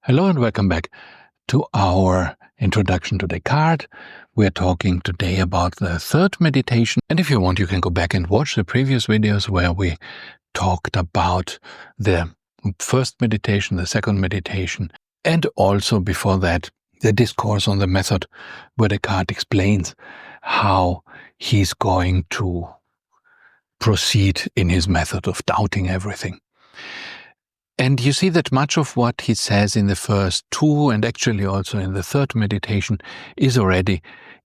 Hello and welcome back to our introduction to Descartes. We're talking today about the third meditation. And if you want, you can go back and watch the previous videos where we talked about the first meditation, the second meditation, and also before that, the discourse on the method where Descartes explains how he's going to proceed in his method of doubting everything. And you see that much of what he says in the first two, and actually also in the third meditation, is already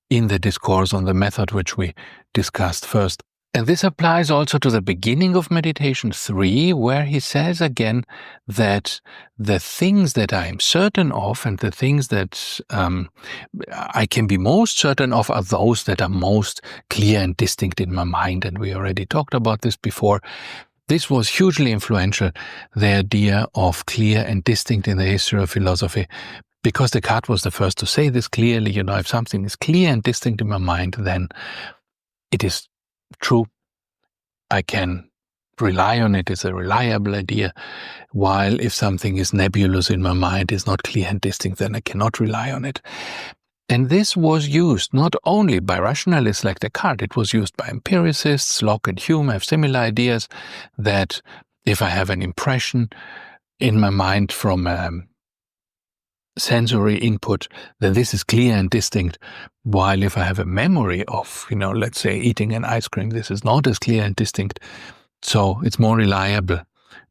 in the discourse on the method which we discussed first. And this applies also to the beginning of meditation 3, where he says again that the things that I am certain of and the things that I can be most certain of are those that are most clear and distinct in my mind. And we already talked about this before. This was hugely influential, the idea of clear and distinct in the history of philosophy, because Descartes was the first to say this clearly. If something is clear and distinct in my mind, then it is true. I can rely on it. It's a reliable idea. While if something is nebulous in my mind, is not clear and distinct, then I cannot rely on it. And this was used not only by rationalists like Descartes, it was used by empiricists. Locke and Hume have similar ideas that if I have an impression in my mind from sensory input, then this is clear and distinct. While if I have a memory of, let's say eating an ice cream, this is not as clear and distinct. So it's more reliable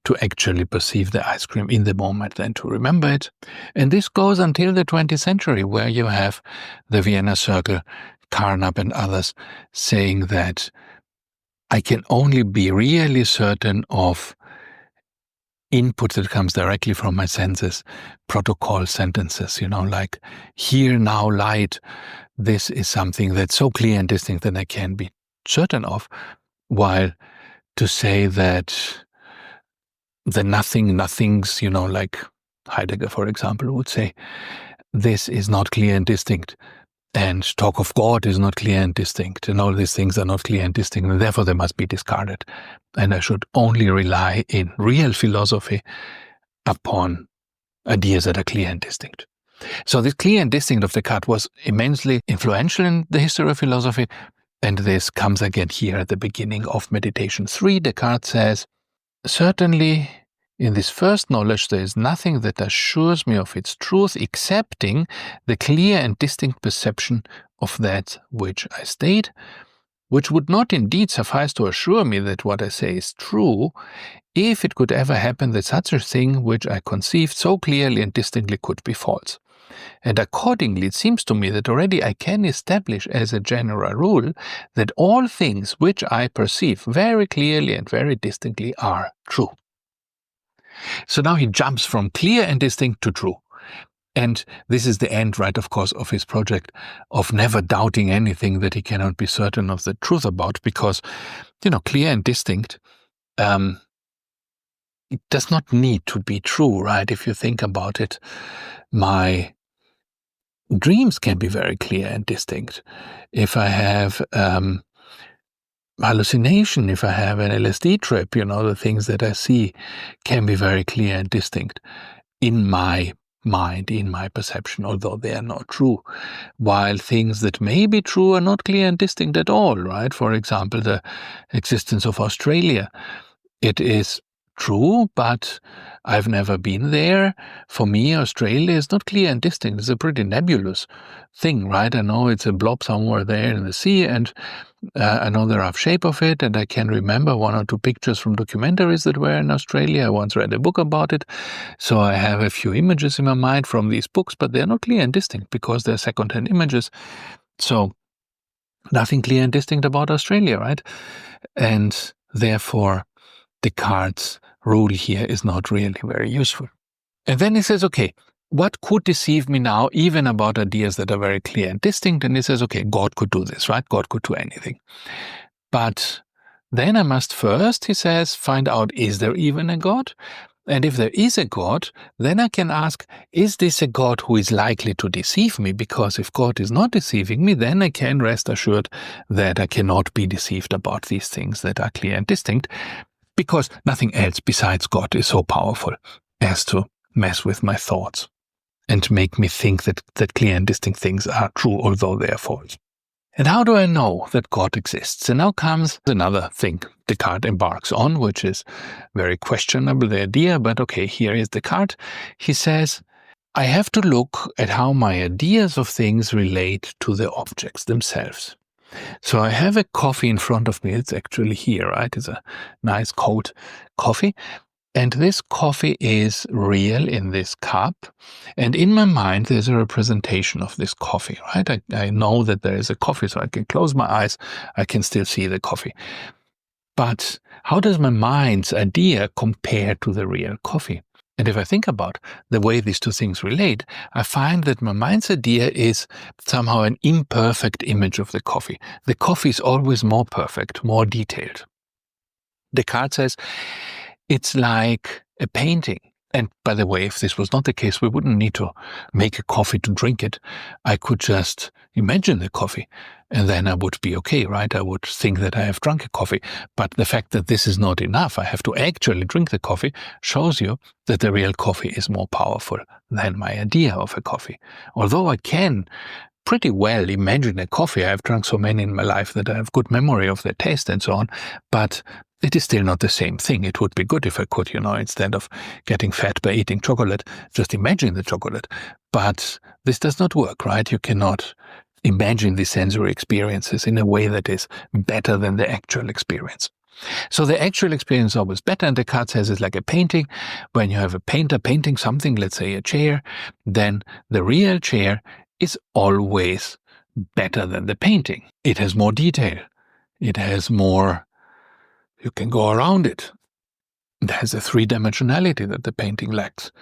to actually perceive the ice cream in the moment than to remember it. And this goes until the 20th century, where you have the Vienna Circle, Carnap and others saying that I can only be really certain of input that comes directly from my senses, protocol sentences, like here, now, light. This is something that's so clear and distinct that I can be certain of, while to say that the nothings, like Heidegger, for example, would say, this is not clear and distinct, and talk of God is not clear and distinct, and all these things are not clear and distinct, and therefore they must be discarded. And I should only rely in real philosophy upon ideas that are clear and distinct. So this clear and distinct of Descartes was immensely influential in the history of philosophy, and this comes again here at the beginning of Meditation 3. Descartes says, certainly, in this first knowledge there is nothing that assures me of its truth excepting the clear and distinct perception of that which I state, which would not indeed suffice to assure me that what I say is true, if it could ever happen that such a thing which I conceived so clearly and distinctly could be false. And accordingly it seems to me that already I can establish as a general rule that all things which I perceive very clearly and very distinctly are true. So now he jumps from clear and distinct to true. And this is the end, right, of course, of his project of never doubting anything that he cannot be certain of the truth about, because, clear and distinct, it does not need to be true, right? If you think about it, my dreams can be very clear and distinct. If I have hallucination, if I have an LSD trip, the things that I see can be very clear and distinct in my mind, in my perception, although they are not true. While things that may be true are not clear and distinct at all, right? For example, the existence of Australia. It is true, but I've never been there. For me, Australia is not clear and distinct. It's a pretty nebulous thing, right? I know it's a blob somewhere there in the sea, and I know the rough shape of it, and I can remember one or two pictures from documentaries that were in Australia. I once read a book about it, so I have a few images in my mind from these books, but they're not clear and distinct because they're second-hand images. So nothing clear and distinct about Australia, right? And therefore, Descartes' rule here is not really very useful. And then he says, okay, what could deceive me now, even about ideas that are very clear and distinct? And he says, okay, God could do this, right? God could do anything. But then I must first, he says, find out, is there even a God? And if there is a God, then I can ask, is this a God who is likely to deceive me? Because if God is not deceiving me, then I can rest assured that I cannot be deceived about these things that are clear and distinct, because nothing else besides God is so powerful as to mess with my thoughts. and make me think that clear and distinct things are true, although they are false. And how do I know that God exists? And now comes another thing Descartes embarks on, which is very questionable, the idea, but okay, here is Descartes. He says, I have to look at how my ideas of things relate to the objects themselves. So I have a coffee in front of me. It's actually here, right? It's a nice cold coffee. And this coffee is real in this cup. And in my mind, there's a representation of this coffee, right? I know that there is a coffee, so I can close my eyes. I can still see the coffee. But how does my mind's idea compare to the real coffee? And if I think about the way these two things relate, I find that my mind's idea is somehow an imperfect image of the coffee. The coffee is always more perfect, more detailed. Descartes says, it's like a painting. And by the way, if this was not the case, we wouldn't need to make a coffee to drink it. I could just imagine the coffee, and then I would be okay, right? I would think that I have drunk a coffee. But the fact that this is not enough, I have to actually drink the coffee, shows you that the real coffee is more powerful than my idea of a coffee. Although I can pretty well imagine a coffee, I've drunk so many in my life that I have good memory of their taste and so on, but it is still not the same thing. It would be good if I could, instead of getting fat by eating chocolate, just imagine the chocolate. But this does not work, right? You cannot imagine the sensory experiences in a way that is better than the actual experience. So the actual experience is always better, and Descartes says it's like a painting. When you have a painter painting something, let's say a chair, then the real chair is always better than the painting. It has more detail. It has more. You can go around it. It has a three-dimensionality that the painting lacks.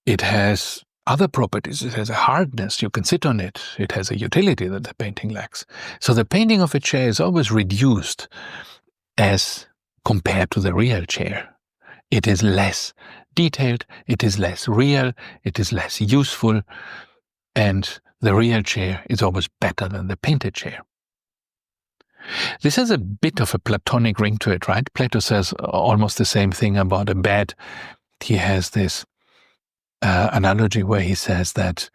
It has other properties. It has a hardness. You can sit on it. It has a utility that the painting lacks. So the painting of a chair is always reduced as compared to the real chair. It is less detailed. It is less real. It is less useful. And the real chair is always better than the painted chair. This has a bit of a Platonic ring to it, right? Plato says almost the same thing about a bed. He has this analogy where he says that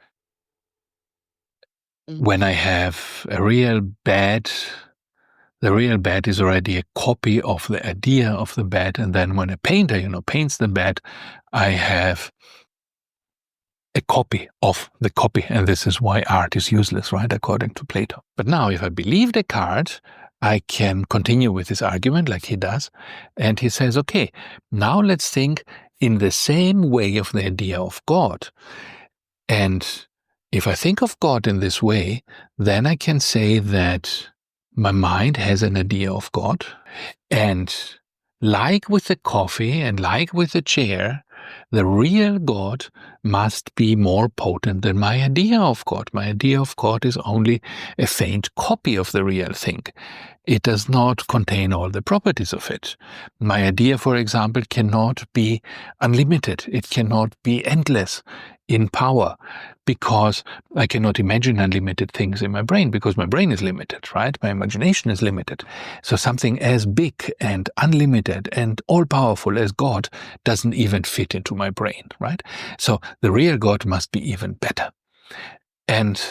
when I have a real bed, the real bed is already a copy of the idea of the bed. And then when a painter, paints the bed, I have a copy of the copy, and this is why art is useless, right, according to Plato. But now, if I believe Descartes, I can continue with his argument like he does, and he says, okay, now let's think in the same way of the idea of God. And if I think of God in this way, then I can say that my mind has an idea of God, and like with the coffee and like with the chair, the real God must be more potent than my idea of God. My idea of God is only a faint copy of the real thing. It does not contain all the properties of it. My idea, for example, cannot be unlimited. It cannot be endless in power, because I cannot imagine unlimited things in my brain, because my brain is limited, right? My imagination is limited. So something as big and unlimited and all-powerful as God doesn't even fit into my brain, right? So the real God must be even better. And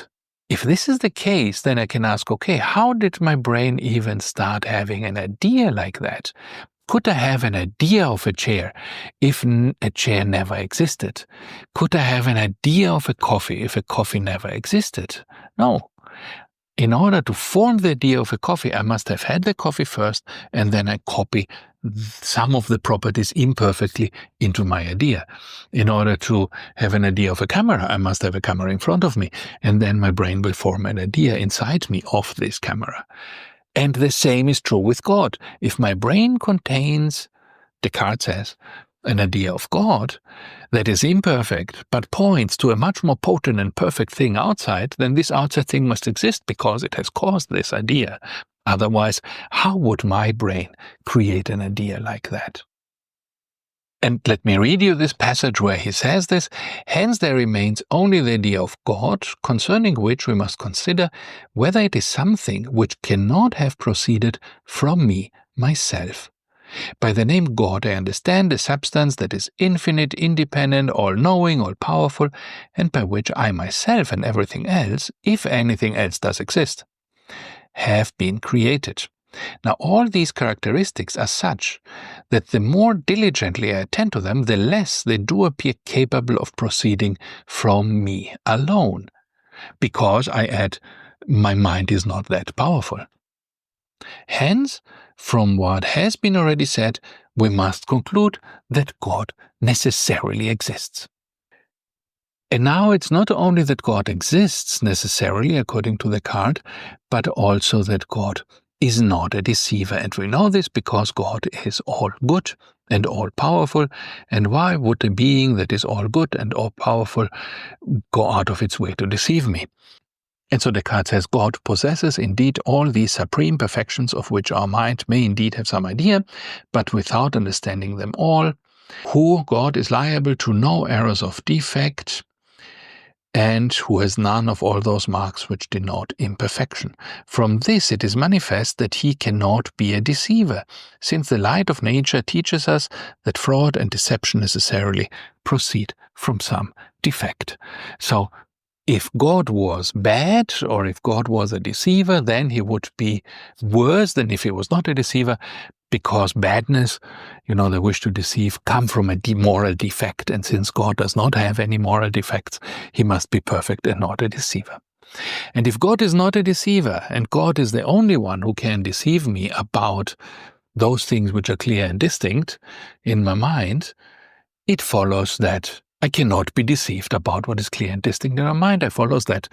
if this is the case, then I can ask, okay, how did my brain even start having an idea like that? Could I have an idea of a chair if a chair never existed? Could I have an idea of a coffee if a coffee never existed? No. In order to form the idea of a coffee, I must have had the coffee first, and then I copy some of the properties imperfectly into my idea. In order to have an idea of a camera, I must have a camera in front of me, and then my brain will form an idea inside me of this camera. And the same is true with God. If my brain contains, Descartes says, an idea of God that is imperfect but points to a much more potent and perfect thing outside, then this outside thing must exist because it has caused this idea. Otherwise, how would my brain create an idea like that? And let me read you this passage where he says this. Hence there remains only the idea of God, concerning which we must consider whether it is something which cannot have proceeded from me, myself. By the name God I understand a substance that is infinite, independent, all-knowing, all-powerful, and by which I myself and everything else, if anything else does exist, have been created. Now all these characteristics are such that the more diligently I attend to them, the less they do appear capable of proceeding from me alone, because I add, my mind is not that powerful. Hence, from what has been already said, we must conclude that God necessarily exists. And now it's not only that God exists necessarily, according to Descartes, but also that God is not a deceiver. And we know this because God is all good and all powerful. And why would a being that is all good and all powerful go out of its way to deceive me? And so Descartes says God possesses indeed all these supreme perfections of which our mind may indeed have some idea, but without understanding them all, who God is liable to no errors of defect, and who has none of all those marks which denote imperfection. From this it is manifest that he cannot be a deceiver, since the light of nature teaches us that fraud and deception necessarily proceed from some defect. So, if God was bad, or if God was a deceiver, then he would be worse than if he was not a deceiver, because badness, the wish to deceive, come from a moral defect, and since God does not have any moral defects, he must be perfect and not a deceiver. And if God is not a deceiver, and God is the only one who can deceive me about those things which are clear and distinct in my mind, it follows that I cannot be deceived about what is clear and distinct in my mind. It follows that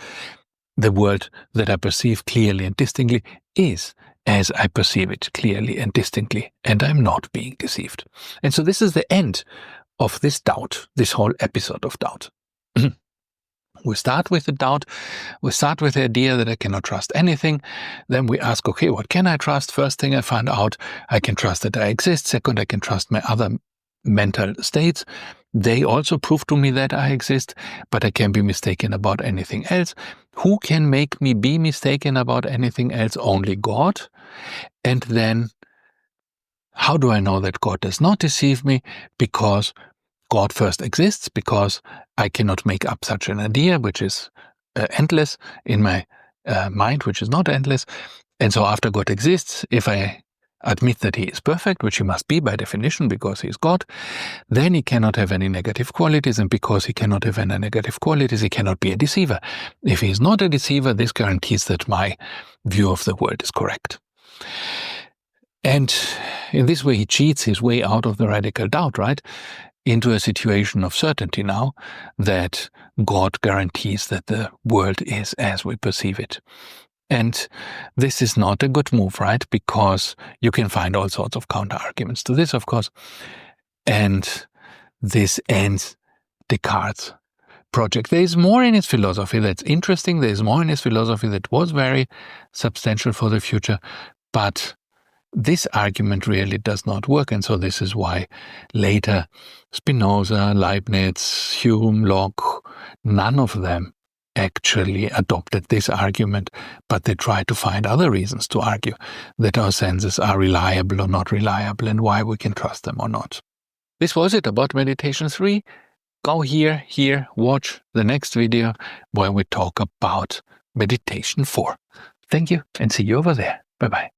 the world that I perceive clearly and distinctly is as I perceive it clearly and distinctly, and I'm not being deceived. And so this is the end of this doubt, this whole episode of doubt. We start with the doubt, we start with the idea that I cannot trust anything, then we ask, okay, what can I trust? First thing I find out, I can trust that I exist. Second, I can trust my other mental states. They also prove to me that I exist, but I can be mistaken about anything else. Who can make me be mistaken about anything else? Only God. And then, how do I know that God does not deceive me? Because God first exists, because I cannot make up such an idea, which is endless, in my mind, which is not endless. And so after God exists, if I admit that he is perfect, which he must be by definition because he is God, then he cannot have any negative qualities, and because he cannot have any negative qualities, he cannot be a deceiver. If he is not a deceiver, this guarantees that my view of the world is correct. And in this way, he cheats his way out of the radical doubt, right? Into a situation of certainty now that God guarantees that the world is as we perceive it. And this is not a good move, right? Because you can find all sorts of counter-arguments to this, of course. And this ends Descartes' project. There is more in his philosophy that's interesting. There is more in his philosophy that was very substantial for the future. But this argument really does not work. And so this is why later Spinoza, Leibniz, Hume, Locke, none of them actually adopted this argument, but they tried to find other reasons to argue that our senses are reliable or not reliable and why we can trust them or not. This was it about Meditation 3. Go here, watch the next video where we talk about Meditation 4. Thank you and see you over there. Bye-bye.